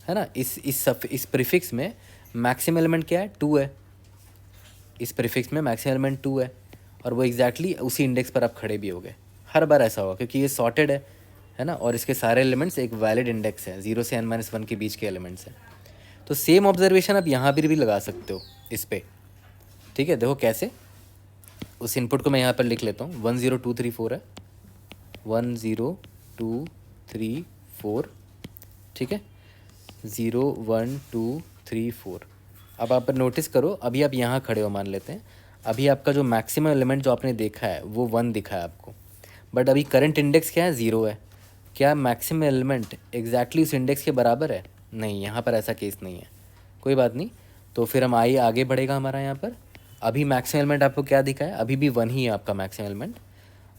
है ना। इस प्रीफिक्स में मैक्सिमम एलिमेंट क्या है, 2 है। इस प्रीफिक्स में मैक्सिमम एलिमेंट 2 है और वो एग्जैक्टली उसी इंडेक्स पर आप खड़े भी होगे। हर बार ऐसा होगा क्योंकि ये सॉर्टेड है ना, और इसके सारे एलिमेंट्स एक वैलिड इंडेक्स है, 0 से n-1 के बीच के एलिमेंट्स हैं। तो सेम ऑब्जर्वेशन आप यहाँ पर भी लगा सकते हो इस पर, ठीक है। देखो कैसे, उस इनपुट को मैं यहाँ पर लिख लेता हूँ, 1 0 2 3 4 है, 1 0 2 3 4, ठीक है, 0 1 2 3 4। अब आप नोटिस करो, अभी आप यहाँ खड़े हो मान लेते हैं, अभी आपका जो मैक्सिमम एलिमेंट जो आपने देखा है वो 1 दिखा है आपको, बट अभी करंट इंडेक्स क्या है, 0 है। क्या मैक्सिमम एलिमेंट एग्जैक्टली उस इंडेक्स के बराबर है, नहीं, यहाँ पर ऐसा केस नहीं है। कोई बात नहीं, तो फिर हम आगे बढ़ेगा हमारा यहाँ पर। अभी मैक्सिमम एलिमेंट आपको क्या दिखा है, अभी भी 1 ही है आपका मैक्सिमम एलिमेंट,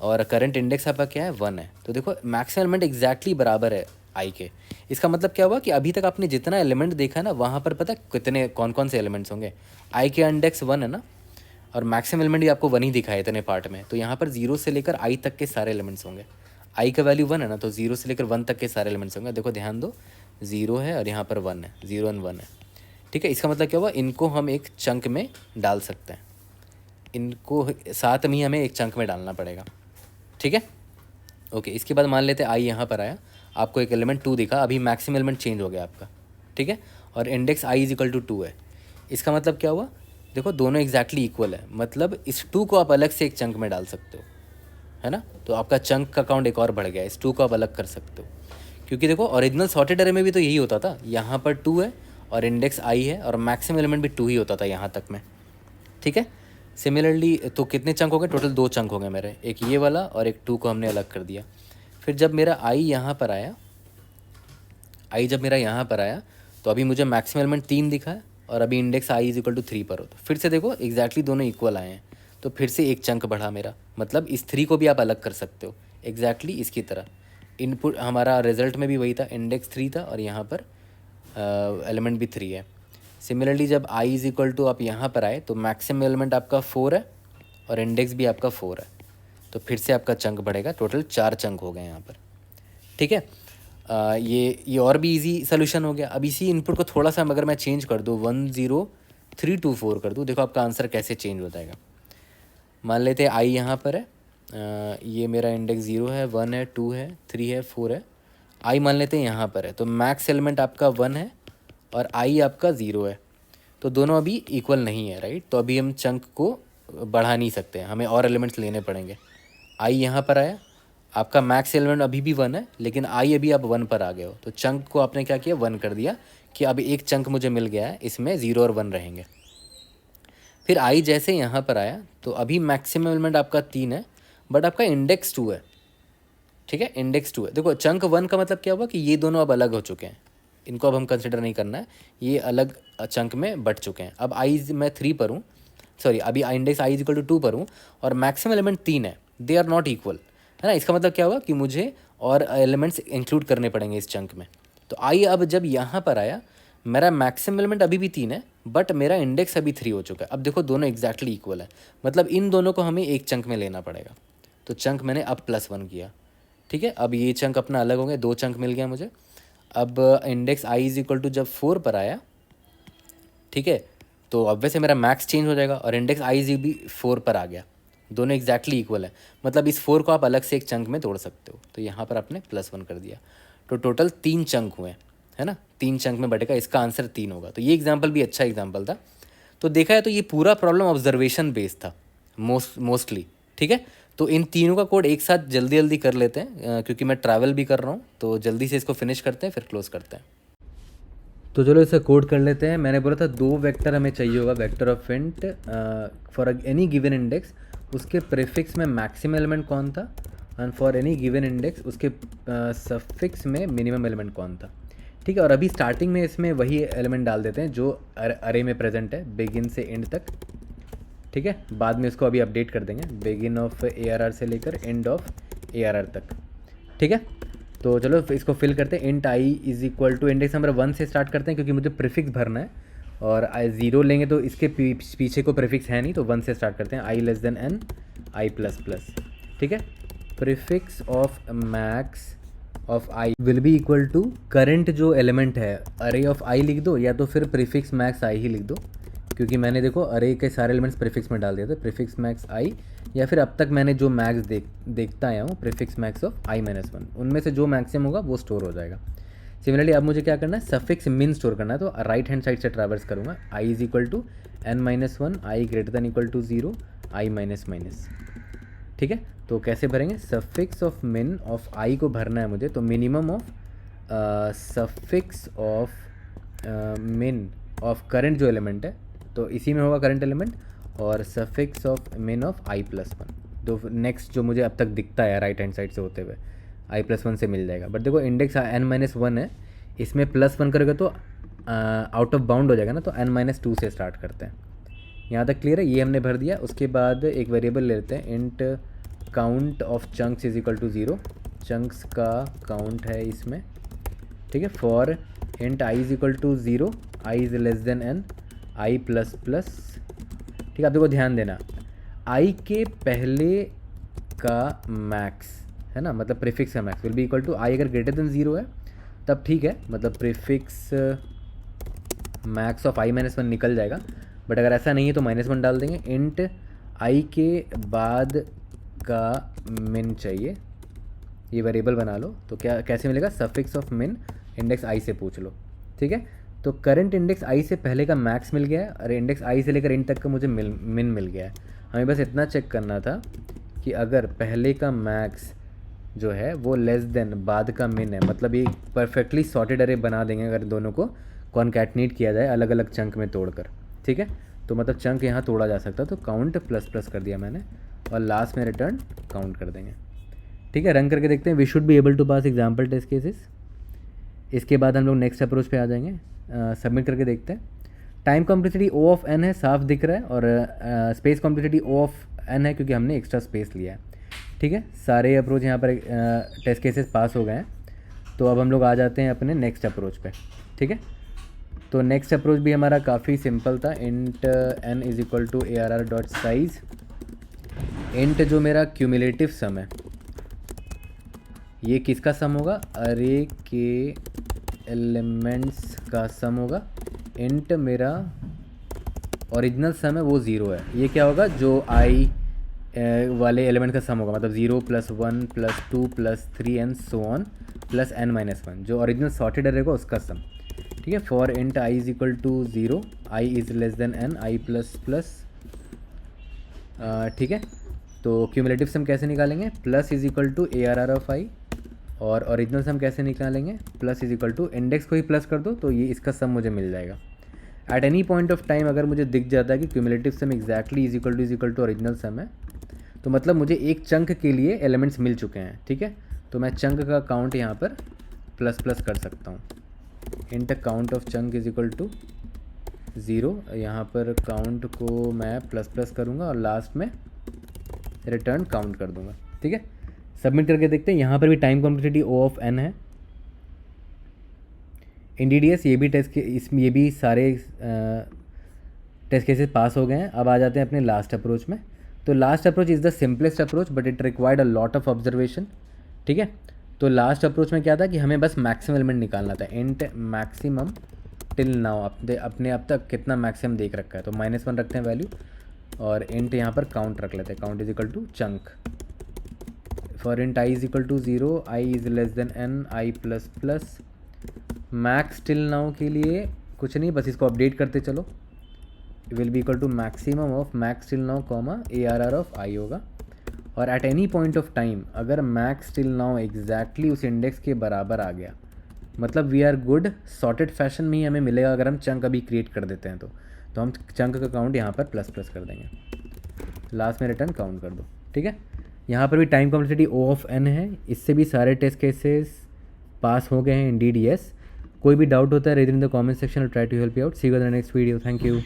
और करंट इंडेक्स आपका क्या है, 1 है। तो देखो मैक्सिमम एलिमेंट एग्जैक्टली बराबर है आई के। इसका मतलब क्या हुआ कि अभी तक आपने जितना एलिमेंट देखा है ना, वहाँ पर पता कितने कौन कौन से एलिमेंट्स होंगे, आई के इंडेक्स 1 है ना, और मैक्सिमम एलिमेंट भी आपको 1 ही दिखा है इतने पार्ट में। तो यहाँ पर 0 से लेकर आई तक के सारे एलिमेंट्स होंगे। आई का वैल्यू 1 है ना, तो 0 से लेकर 1 तक के सारे एलिमेंट्स होंगे। देखो ध्यान दो, 0 है और यहाँ पर 1 है, 0 और 1 है, ठीक है। इसका मतलब क्या हुआ, इनको हम एक चंक में डाल सकते हैं, इनको साथ में ही हमें एक चंक में डालना पड़ेगा, ठीक है। ओके, इसके बाद मान लेते हैं आई यहाँ पर आया, आपको एक एलिमेंट 2 दिखा, अभी मैक्सिमम एलिमेंट चेंज हो गया आपका, ठीक है, और index I is equal to 2 है। इसका मतलब क्या हुआ, देखो दोनों एग्जैक्टली इक्वल है, मतलब इस 2 को आप अलग से एक चंक में डाल सकते हो, है ना। तो आपका चंक का काउंट एक और बढ़ गया, इस 2 को आप अलग कर सकते हो, क्योंकि देखो ओरिजिनल सॉर्टेड अरे में भी तो यही होता था, यहाँ पर 2 है और इंडेक्स आई है और मैक्सिमम एलिमेंट भी 2 ही होता था यहाँ तक में, ठीक है। सिमिलरली तो कितने चंक हो गए, टोटल 2 चंक हो गए मेरे, एक ये वाला और एक 2 को हमने अलग कर दिया। फिर जब मेरा आई यहाँ पर आया, आई जब मेरा यहाँ पर आया तो अभी मुझे मैक्सिमम एलिमेंट 3 दिखा है और अभी index I is equal to 3 पर हो, तो फिर से देखो एग्जैक्टली दोनों इक्वल आए हैं, तो फिर से एक चंक बढ़ा मेरा। मतलब इस 3 को भी आप अलग कर सकते हो एग्जैक्टली इसकी तरह। इनपुट हमारा रिजल्ट में भी वही था, इंडेक्स 3 था और यहाँ पर एलिमेंट भी 3 है। सिमिलरली जब आई इज इक्वल टू आप यहाँ पर आए तो मैक्सिमम एलिमेंट आपका 4 है और इंडेक्स भी आपका 4 है, तो फिर से आपका चंक बढ़ेगा, टोटल 4 चंक हो गए यहाँ पर, ठीक है। ये और भी इजी सोल्यूशन हो गया। अब इसी इनपुट को थोड़ा सा अगर मैं चेंज कर दूँ, 1 0 3 2 4 कर दूँ, देखो आपका आंसर कैसे चेंज हो जाएगा। मान लेते हैं आई यहाँ पर है, ये मेरा इंडेक्स 0 है, 1 है, 2 है, 3 है, 4 है। आई मान लेते हैं यहाँ पर है, तो मैक्स एलिमेंट आपका 1 है और आई आपका 0 है, तो दोनों अभी इक्वल नहीं है, राइट। तो अभी हम चंक को बढ़ा नहीं सकते, हमें और एलिमेंट्स लेने पड़ेंगे। आई यहाँ पर आया, आपका मैक्स एलिमेंट अभी भी 1 है, लेकिन आई अभी आप 1 पर आ गए हो, तो चंक को आपने क्या किया, 1 कर दिया कि अब एक चंक मुझे मिल गया है, इसमें 0 और 1 रहेंगे। फिर आई जैसे यहाँ पर आया तो अभी मैक्सिमम एलिमेंट आपका 3 है, बट आपका इंडेक्स 2 है, ठीक है, इंडेक्स 2 है। देखो चंक 1 का मतलब क्या हुआ कि ये दोनों अब अलग हो चुके हैं, इनको अब हम कंसिडर नहीं करना है, ये अलग चंक में बट चुके हैं। अब आई मैं 3 पर हूँ, सॉरी अभी index I is equal to 2 पर हूँ और मैक्सिमम एलिमेंट 3 है, दे आर नॉट इक्वल, है ना। इसका मतलब क्या होगा कि मुझे और एलिमेंट्स इंक्लूड करने पड़ेंगे इस चंक में। तो आई अब जब यहाँ पर आया, मेरा मैक्सिमम एलिमेंट अभी भी 3 है बट मेरा इंडेक्स अभी 3 हो चुका है। अब देखो दोनों एग्जैक्टली इक्वल है, मतलब इन दोनों को हमें एक चंक में लेना पड़ेगा। तो चंक मैंने अब +1 किया, ठीक है। अब ये चंक अपना अलग हो गए, 2 चंक मिल गया मुझे। अब index I is equal to जब 4 पर आया, ठीक है, तो ऑब्वियस है मेरा मैक्स चेंज हो जाएगा और इंडेक्स आई जी भी 4 पर आ गया, दोनों एग्जैक्टली इक्वल है। मतलब इस 4 को आप अलग से एक चंक में तोड़ सकते हो। तो यहाँ पर आपने +1 कर दिया, तो टोटल 3 चंक हुए, है ना। 3 चंक में बटेगा, इसका आंसर 3 होगा। तो ये एग्जाम्पल भी अच्छा एग्जाम्पल था। तो देखा है तो ये पूरा प्रॉब्लम ऑब्जर्वेशन बेस्ड था मोस्टली, ठीक है। तो इन तीनों का कोड एक साथ जल्दी जल्दी कर लेते हैं क्योंकि मैं ट्रैवल भी कर रहा हूँ, तो जल्दी से इसको फिनिश करते हैं फिर क्लोज करते हैं। तो चलो इसे कोड कर लेते हैं। मैंने बोला था 2 वेक्टर हमें चाहिए होगा, vector of int for any given index, उसके प्रीफिक्स में मैक्सिमम एलिमेंट कौन था, and for any given index उसके सफिक्स में मिनिमम एलिमेंट कौन था, ठीक है। और अभी स्टार्टिंग में इसमें वही एलिमेंट डाल देते हैं जो अरे में प्रेजेंट है, बिगिन से एंड तक, ठीक है। बाद में इसको अभी अपडेट कर देंगे, बिगिन ऑफ ARR से लेकर एंड ऑफ ARR तक, ठीक है। तो चलो इसको फिल करते हैं। Int I is equal to index number 1 से स्टार्ट करते हैं क्योंकि मुझे प्रीफिक्स भरना है, और 0 लेंगे तो इसके पीछे को प्रीफिक्स है नहीं, तो 1 से स्टार्ट करते हैं। I less than N I plus plus, ठीक है। Prefix of max of I will be equal to current जो एलिमेंट है अरे ऑफ आई लिख दो, या तो फिर प्रीफिक्स मैक्स आई ही लिख दो, क्योंकि मैंने देखो अरे के सारे एलिमेंट्स प्रीफिक्स में डाल दिए थे, प्रीफिक्स मैक्स आई, या फिर अब तक मैंने जो मैक्स देखता आया हूँ प्रीफिक्स मैक्स ऑफ i-1, उनमें से जो मैक्सिमम होगा वो स्टोर हो जाएगा। सिमिलरली अब मुझे क्या करना है, सफिक्स मिन स्टोर करना है, तो राइट हैंड साइड से ट्रैवर्स करूँगा। i is equal to n-1, i greater than equal to 0, i-, ठीक है। तो कैसे भरेंगे, suffix of min of i को भरना है मुझे, तो minimum of suffix of min of current जो एलिमेंट है, तो इसी में होगा करंट एलिमेंट, और suffix of min of i+1। तो नेक्स्ट जो मुझे अब तक दिखता है राइट हैंड साइड से होते हुए i+1 से मिल जाएगा। बट देखो इंडेक्स n-1 है, इसमें +1 करोगे तो आउट ऑफ बाउंड हो जाएगा ना, तो n-2 से स्टार्ट करते हैं। यहाँ तक क्लियर है, ये हमने भर दिया। उसके बाद एक वेरिएबल लेते हैं, int count of chunks is equal to 0, chunks का काउंट है इसमें, ठीक है। For int I is equal to 0, I is less than n, I plus plus, ठीक है। आप देखो ध्यान देना, आई के पहले का मैक्स है ना, मतलब प्रीफिक्स का max will be equal to i, अगर ग्रेटर देन 0 है तब ठीक है, मतलब प्रीफिक्स मैक्स ऑफ i-1 निकल जाएगा। बट अगर ऐसा नहीं है तो -1 डाल देंगे। इंट आई के बाद का मिन चाहिए, ये वेरिएबल बना लो। तो क्या कैसे मिलेगा, सफिक्स ऑफ मिन इंडेक्स आई से पूछ लो, ठीक है। तो करंट इंडेक्स आई से पहले का मैक्स मिल गया है, और इंडेक्स आई से लेकर इंड तक का मुझे मिन मिल गया है। हमें बस इतना चेक करना था कि अगर पहले का मैक्स जो है वो लेस देन बाद का मिन है, मतलब ये परफेक्टली सॉर्टेड अरे बना देंगे अगर दोनों को कॉन्कैटनेट किया जाए अलग अलग चंक में तोड़कर, ठीक है। तो मतलब चंक यहाँ तोड़ा जा सकता, तो काउंट प्लस प्लस कर दिया मैंने, और लास्ट में रिटर्न काउंट कर देंगे, ठीक है। रन करके देखते हैं, we should be able to pass example test cases. इसके बाद हम लोग नेक्स्ट अप्रोच पे आ जाएंगे। सबमिट करके देखते हैं। Time complexity O of n है, साफ दिख रहा है, और space complexity O of n है क्योंकि हमने एक्स्ट्रा स्पेस लिया है, ठीक है। सारे अप्रोच यहाँ पर टेस्ट केसेस पास हो गए हैं। तो अब हम लोग आ जाते हैं अपने नेक्स्ट अप्रोच पे, ठीक है। तो नेक्स्ट अप्रोच भी हमारा काफ़ी सिंपल था। Int n is equal to ARR dot size, int जो मेरा क्यूमुलेटिव सम है, ये किसका सम होगा, अरे के एलिमेंट्स का सम होगा। इंट मेरा ओरिजिनल सम है वो 0 है, ये क्या होगा, जो आई वाले एलिमेंट का सम होगा, मतलब 0 + 1 + 2 + 3 and so on plus n-1, जो ओरिजिनल सॉर्टेड अरे होगा उसका सम, ठीक है। For int I is equal to 0, I is less than n, I plus plus, ठीक है। तो क्यूमुलेटिव सम कैसे निकालेंगे, plus is equal to ARR of i, और ओरिजिनल सम कैसे निकालेंगे, plus is equal to index को ही प्लस कर दो तो ये इसका सम मुझे मिल जाएगा। At any point of time अगर मुझे दिख जाता है कि cumulative sum exactly is equal to original sum है, तो मतलब मुझे एक चंक के लिए एलिमेंट्स मिल चुके हैं, ठीक है। तो मैं चंक का काउंट यहाँ पर प्लस प्लस कर सकता हूँ, int count of chunk is equal to 0। यहाँ पर काउंट को मैं प्लस प्लस करूँगा और लास्ट में रिटर्न काउंट कर दूँगा। ठीक है, सबमिट करके देखते हैं। यहाँ पर भी time complexity O of n है। NDDS ये भी टेस्ट के इसमें ये भी सारे टेस्ट केसेस पास हो गए हैं। अब आ जाते हैं अपने लास्ट अप्रोच में। तो last approach is the simplest approach but it required a lot of observation. ठीक है, तो लास्ट अप्रोच में क्या था कि हमें बस मैक्सिमम एलिमेंट निकालना था। इंट मैक्सिमम टिल नाउ, अपने अब तक कितना मैक्सिमम देख रखा है, तो -1 रखते हैं वैल्यू और इंट यहाँ पर काउंट रख लेते हैं। Count is equal to chunk. For int I is equal to 0, i is less than n, I plus plus. Max till now के लिए कुछ नहीं, बस इसको अपडेट करते चलो। Will be equal to maximum of max till now comma ARR of i होगा। और at any point of time अगर मैक्स टिल नाउ एग्जैक्टली उस इंडेक्स के बराबर आ गया, मतलब we are good, sorted fashion में ही हमें मिलेगा। अगर हम चंक अभी क्रिएट कर देते हैं तो हम चंक का काउंट यहाँ पर प्लस प्लस कर देंगे, लास्ट में रिटर्न काउंट कर दो। ठीक है, यहाँ पर भी time complexity O of n है। इससे भी सारे टेस्ट केसेस पास हो गए हैं। Indeed yes. कोई भी डाउट होता है read in the comment section, try to help you out. See you in the next video. Thank you.